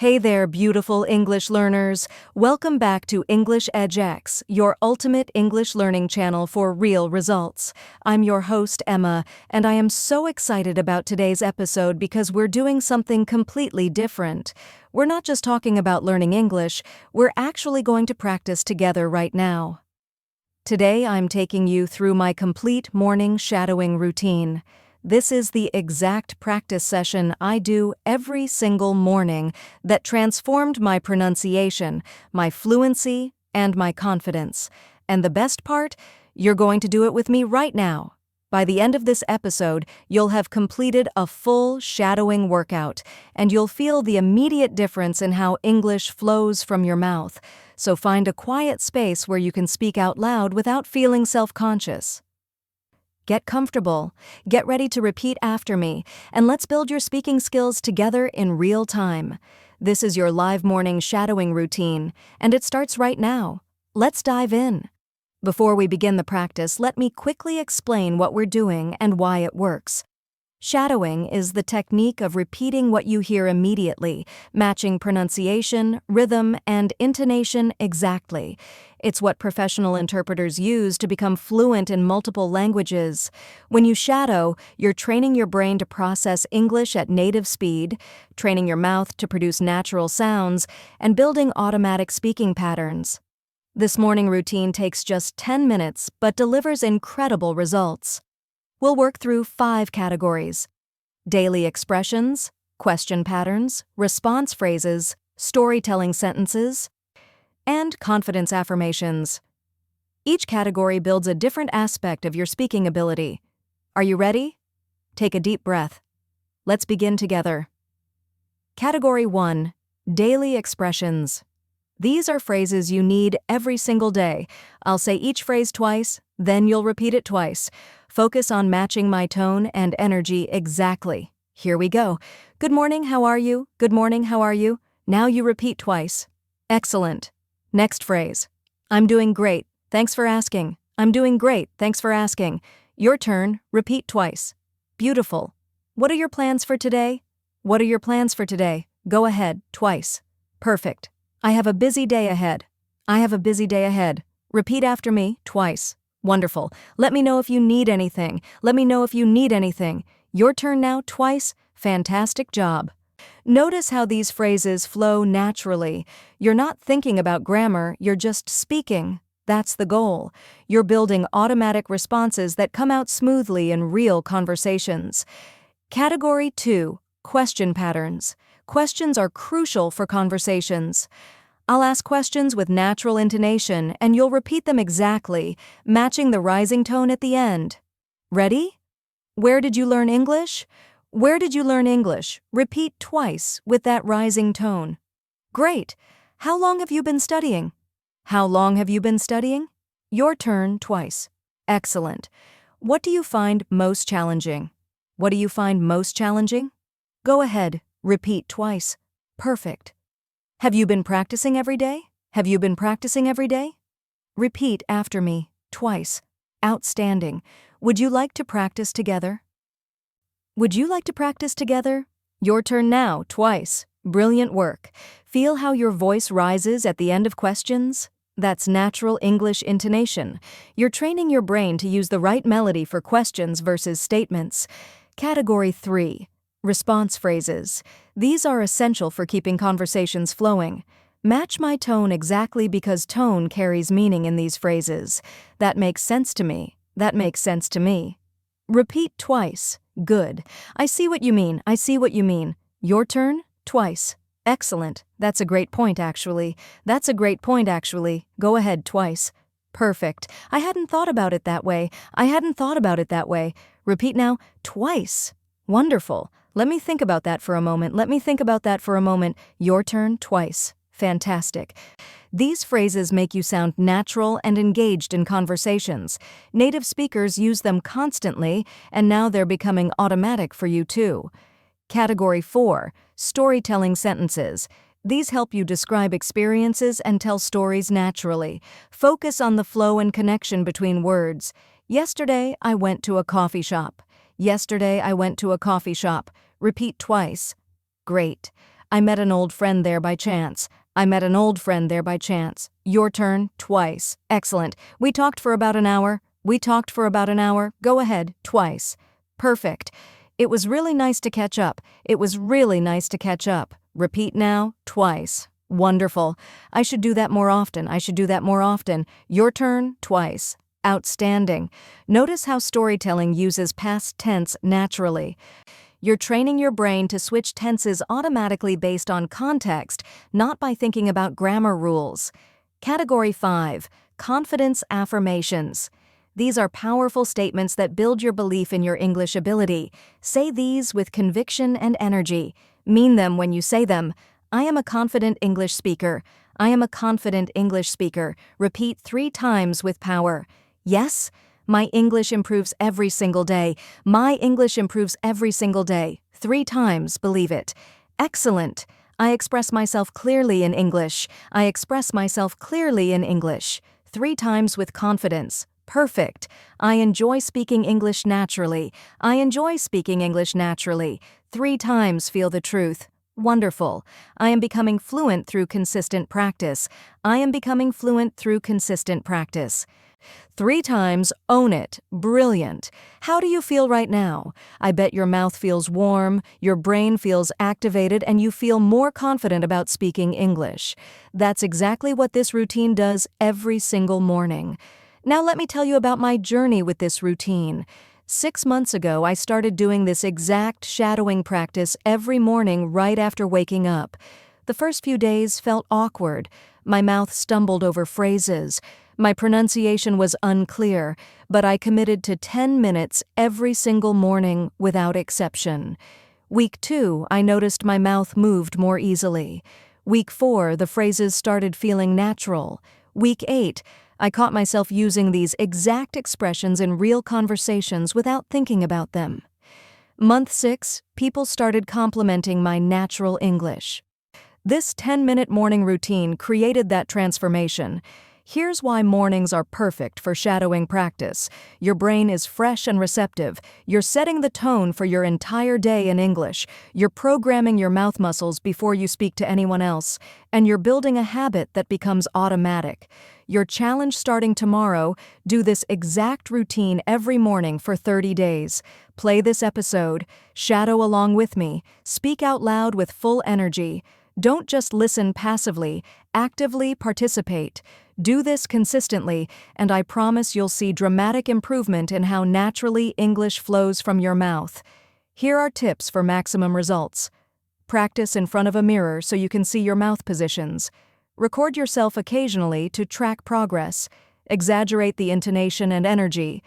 Hey there, beautiful English learners. Welcome back to English EdgeX, your ultimate English learning channel for real results. I'm your host, Emma, and I am so excited about today's episode because we're doing something completely different. We're not just talking about learning English, we're actually going to practice together right now. Today, I'm taking you through my complete morning shadowing routine. This is the exact practice session I do every single morning that transformed my pronunciation, my fluency, and my confidence. And the best part? You're going to do it with me right now. By the end of this episode, you'll have completed a full shadowing workout, and you'll feel the immediate difference in how English flows from your mouth. So find a quiet space where you can speak out loud without feeling self-conscious. Get comfortable, get ready to repeat after me, and let's build your speaking skills together in real time. This is your live morning shadowing routine, and it starts right now. Let's dive in. Before we begin the practice, let me quickly explain what we're doing and why it works. Shadowing is the technique of repeating what you hear immediately, matching pronunciation, rhythm, and intonation exactly. It's what professional interpreters use to become fluent in multiple languages. When you shadow, you're training your brain to process English at native speed, training your mouth to produce natural sounds, and building automatic speaking patterns. This morning routine takes just 10 minutes but delivers incredible results. We'll work through 5 categories: daily expressions, question patterns, response phrases, storytelling sentences, and confidence affirmations. Each category builds a different aspect of your speaking ability. Are you ready? Take a deep breath. Let's begin together. Category 1: daily expressions. These are phrases you need every single day. I'll say each phrase twice, then you'll repeat it twice. Focus on matching my tone and energy exactly. Here we go. Good morning, how are you? Good morning, how are you? Now you repeat twice. Excellent. Next phrase. I'm doing great. Thanks for asking. I'm doing great. Thanks for asking. Your turn. Repeat twice. Beautiful. What are your plans for today? What are your plans for today? Go ahead. Twice. Perfect. I have a busy day ahead. I have a busy day ahead. Repeat after me. Twice. Wonderful. Let me know if you need anything. Let me know if you need anything. Your turn now. Twice. Fantastic job. Notice how these phrases flow naturally. You're not thinking about grammar, you're just speaking. That's the goal. You're building automatic responses that come out smoothly in real conversations. Category 2: question patterns. Questions are crucial for conversations. I'll ask questions with natural intonation, and you'll repeat them exactly, matching the rising tone at the end. Ready? Where did you learn English? Where did you learn English? Repeat twice with that rising tone. Great. How long have you been studying? How long have you been studying? Your turn twice. Excellent. What do you find most challenging? What do you find most challenging? Go ahead. Repeat twice. Perfect. Have you been practicing every day? Have you been practicing every day? Repeat after me. Twice. Outstanding. Would you like to practice together? Would you like to practice together? Your turn now, twice. Brilliant work. Feel how your voice rises at the end of questions? That's natural English intonation. You're training your brain to use the right melody for questions versus statements. Category 3: response phrases. These are essential for keeping conversations flowing. Match my tone exactly because tone carries meaning in these phrases. That makes sense to me. That makes sense to me. Repeat twice. Good. I see what you mean. I see what you mean. Your turn. Twice. Excellent. That's a great point, actually. That's a great point, actually. Go ahead, twice. Perfect. I hadn't thought about it that way. I hadn't thought about it that way. Repeat now. Twice. Wonderful. Let me think about that for a moment. Let me think about that for a moment. Your turn. Twice. Fantastic. These phrases make you sound natural and engaged in conversations. Native speakers use them constantly, and now they're becoming automatic for you too. Category 4: storytelling sentences. These help you describe experiences and tell stories naturally. Focus on the flow and connection between words. Yesterday, I went to a coffee shop. Yesterday, I went to a coffee shop. Repeat twice. Great. I met an old friend there by chance. I met an old friend there by chance. Your turn, twice. Excellent. We talked for about an hour. We talked for about an hour. Go ahead, twice. Perfect. It was really nice to catch up. It was really nice to catch up. Repeat now, twice. Wonderful. I should do that more often. I should do that more often. Your turn, twice. Outstanding. Notice how storytelling uses past tense naturally. You're training your brain to switch tenses automatically based on context, not by thinking about grammar rules. Category 5. Confidence affirmations. These are powerful statements that build your belief in your English ability. Say these with conviction and energy. Mean them when you say them. I am a confident English speaker. I am a confident English speaker. Repeat 3 times with power. Yes, my English improves every single day. My English improves every single day. 3 times, believe it. Excellent. I express myself clearly in English. I express myself clearly in English. 3 times with confidence. Perfect. I enjoy speaking English naturally. I enjoy speaking English naturally. 3 times feel the truth. Wonderful. I am becoming fluent through consistent practice. I am becoming fluent through consistent practice. 3 times, own it. Brilliant. How do you feel right now? I bet your mouth feels warm, your brain feels activated, and you feel more confident about speaking English. That's exactly what this routine does every single morning. Now let me tell you about my journey with this routine. 6 months ago, I started doing this exact shadowing practice every morning right after waking up. The first few days felt awkward. My mouth stumbled over phrases. My pronunciation was unclear, but I committed to 10 minutes every single morning without exception. Week 2, I noticed my mouth moved more easily. Week 4, the phrases started feeling natural. Week 8, I caught myself using these exact expressions in real conversations without thinking about them. Month 6, people started complimenting my natural English. This 10-minute morning routine created that transformation. Here's why mornings are perfect for shadowing practice. Your brain is fresh and receptive. You're setting the tone for your entire day in English. You're programming your mouth muscles before you speak to anyone else. And you're building a habit that becomes automatic. Your challenge starting tomorrow: do this exact routine every morning for 30 days. Play this episode. Shadow along with me. Speak out loud with full energy. Don't just listen passively, actively participate. Do this consistently, and I promise you'll see dramatic improvement in how naturally English flows from your mouth. Here are tips for maximum results. Practice in front of a mirror so you can see your mouth positions. Record yourself occasionally to track progress. Exaggerate the intonation and energy,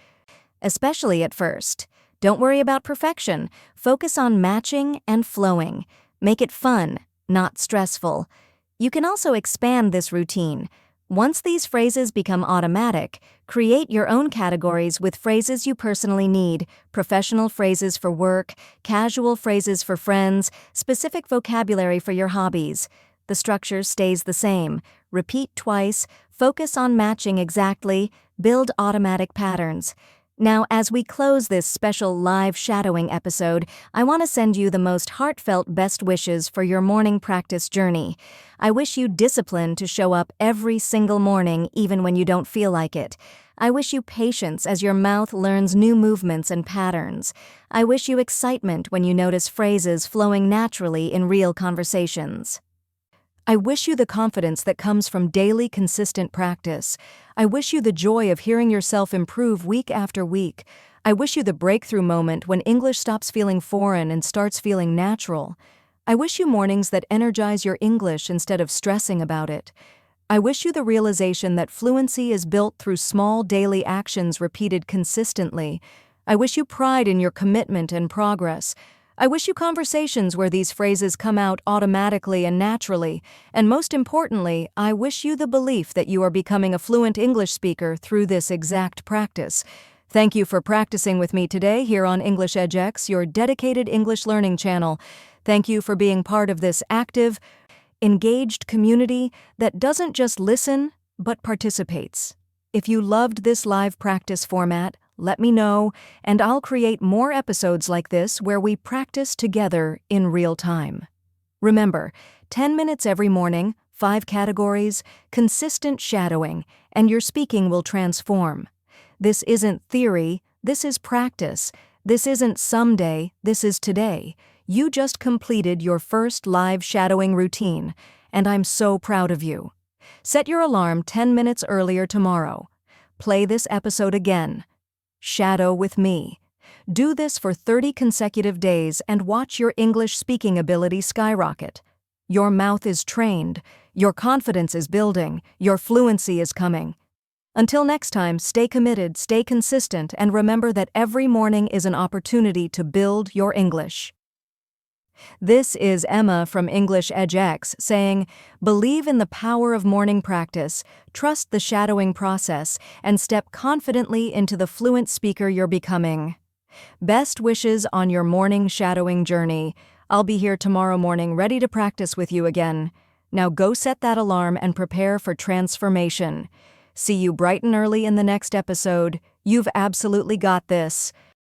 especially at first. Don't worry about perfection. Focus on matching and flowing. Make it fun, not stressful. You can also expand this routine. Once these phrases become automatic, create your own categories with phrases you personally need: professional phrases for work, casual phrases for friends, specific vocabulary for your hobbies. The structure stays the same. Repeat twice, focus on matching exactly, build automatic patterns. Now, as we close this special live shadowing episode, I want to send you the most heartfelt best wishes for your morning practice journey. I wish you discipline to show up every single morning, even when you don't feel like it. I wish you patience as your mouth learns new movements and patterns. I wish you excitement when you notice phrases flowing naturally in real conversations. I wish you the confidence that comes from daily, consistent practice. I wish you the joy of hearing yourself improve week after week. I wish you the breakthrough moment when English stops feeling foreign and starts feeling natural. I wish you mornings that energize your English instead of stressing about it. I wish you the realization that fluency is built through small daily actions repeated consistently. I wish you pride in your commitment and progress. I wish you conversations where these phrases come out automatically and naturally, and most importantly, I wish you the belief that you are becoming a fluent English speaker through this exact practice. Thank you for practicing with me today here on English EdgeX, your dedicated English learning channel. Thank you for being part of this active, engaged community that doesn't just listen, but participates. If you loved this live practice format, let me know, and I'll create more episodes like this where we practice together in real time. Remember, 10 minutes every morning, 5 categories, consistent shadowing, and your speaking will transform. This isn't theory, this is practice. This isn't someday, this is today. You just completed your first live shadowing routine, and I'm so proud of you. Set your alarm 10 minutes earlier tomorrow. Play this episode again. Shadow with me. Do this for 30 consecutive days and watch your English speaking ability skyrocket. Your mouth is trained, your confidence is building, your fluency is coming. Until next time, stay committed, stay consistent, and remember that every morning is an opportunity to build your English. This is Emma from English EdgeX saying, believe in the power of morning practice, trust the shadowing process, and step confidently into the fluent speaker you're becoming. Best wishes on your morning shadowing journey. I'll be here tomorrow morning ready to practice with you again. Now go set that alarm and prepare for transformation. See you bright and early in the next episode. You've absolutely got this.